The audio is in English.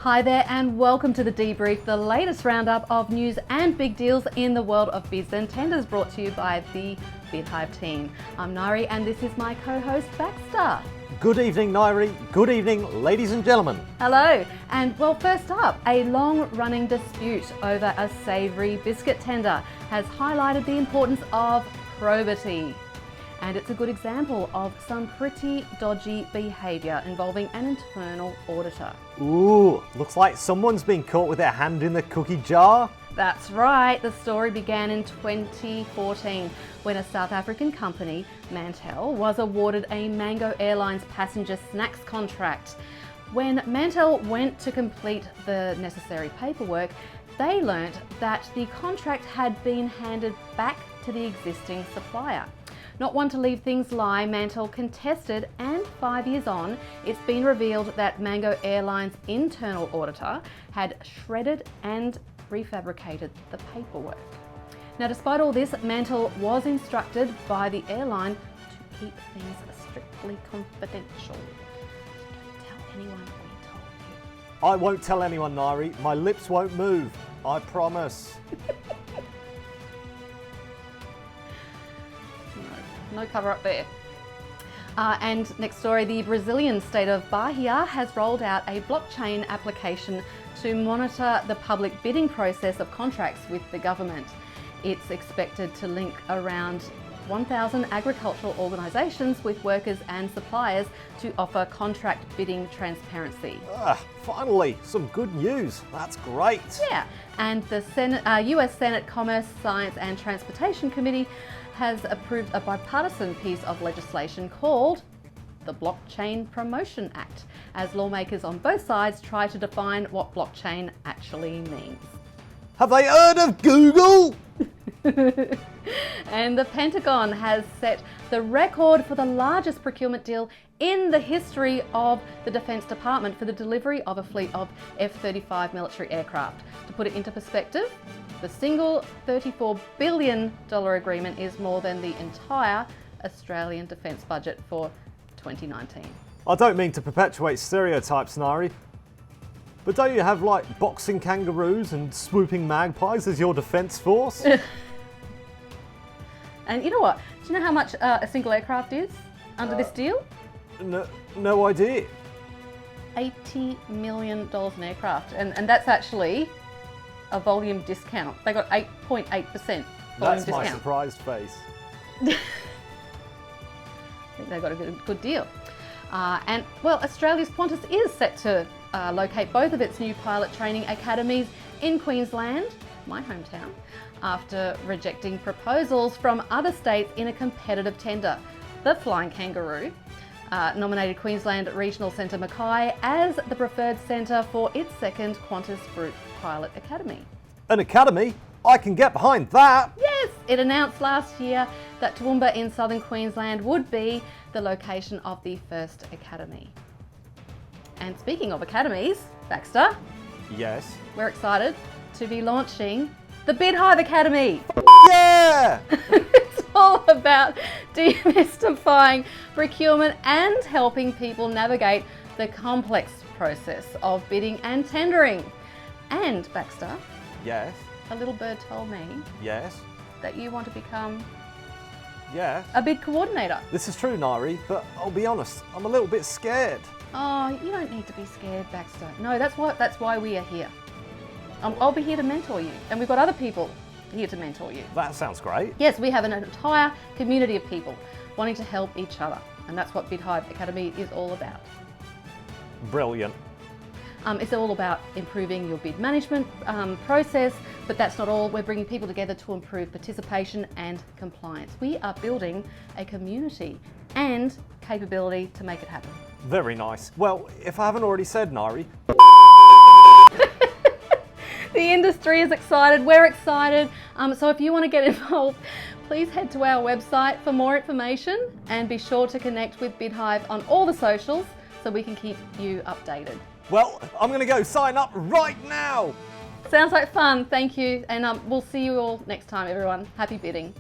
Hi there and welcome to the Debrief, the latest roundup of news and big deals in the world of bids and tenders, brought to you by the Bidhive team. I'm Nyree and this is my co-host Baxter. Good evening, Nyree. Good evening, ladies and gentlemen. Hello, and well, first up, a long-running dispute over a savoury biscuit tender has highlighted the importance of probity. And it's a good example of some pretty dodgy behaviour involving an internal auditor. Ooh, looks like someone's been caught with their hand in the cookie jar. That's right, the story began in 2014 when a South African company, Mantel, was awarded a Mango Airlines passenger snacks contract. When Mantel went to complete the necessary paperwork, they learnt that the contract had been handed back to the existing supplier. Not one to leave things lie, Mantel contested, and 5 years on, it's been revealed that Mango Airlines' internal auditor had shredded and refabricated the paperwork. Now, despite all this, Mantel was instructed by the airline to keep things strictly confidential. Don't tell anyone we told you. I won't tell anyone, Nyree. My lips won't move. I promise. No cover up there. And next story, the Brazilian state of Bahia has rolled out a blockchain application to monitor the public bidding process of contracts with the government. It's expected to link around 1,000 agricultural organisations with workers and suppliers to offer contract bidding transparency. Finally, some good news. That's great. Yeah, and the US Senate Commerce, Science and Transportation Committee has approved a bipartisan piece of legislation called the Blockchain Promotion Act, as lawmakers on both sides try to define what blockchain actually means. Have they heard of Google? And the Pentagon has set the record for the largest procurement deal in the history of the Defence Department for the delivery of a fleet of F-35 military aircraft. To put it into perspective, the single $34 billion agreement is more than the entire Australian defence budget for 2019. I don't mean to perpetuate stereotypes, Nyree, but don't you have like boxing kangaroos and swooping magpies as your defence force? And you know what? Do you know how much a single aircraft is under this deal? No idea. $80 million an aircraft, and that's actually a volume discount. They got 8.8% volume discount. That's my surprised face. I think they got a good deal. And well, Australia's Qantas is set to locate both of its new pilot training academies in Queensland, my hometown, after rejecting proposals from other states in a competitive tender. The Flying Kangaroo nominated Queensland Regional Centre Mackay as the preferred centre for its second Qantas Group Pilot Academy. An academy? I can get behind that. Yes, it announced last year that Toowoomba in southern Queensland would be the location of the first academy. And speaking of academies, Baxter, Yes. we're excited to be launching the Bidhive Academy. Yeah! It's all about demystifying procurement and helping people navigate the complex process of bidding and tendering. And Baxter, Yes. a little bird told me Yes. that you want to become Yes. a bid coordinator. This is true, Nyree, but I'll be honest, I'm a little bit scared. Oh, you don't need to be scared, Baxter. No, that's why we are here. I'll be here to mentor you, and we've got other people here to mentor you. That sounds great. Yes, we have an entire community of people wanting to help each other, and that's what Bidhive Academy is all about. Brilliant. It's all about improving your bid management process, but that's not all. We're bringing people together to improve participation and compliance. We are building a community and capability to make it happen. Very nice. Well, if I haven't already said, Nyree, The industry is excited, we're excited. So if you want to get involved, please head to our website for more information and be sure to connect with Bidhive on all the socials so we can keep you updated. well, I'm going to go sign up right now. Sounds like fun, thank you. And we'll see you all next time, everyone. Happy bidding.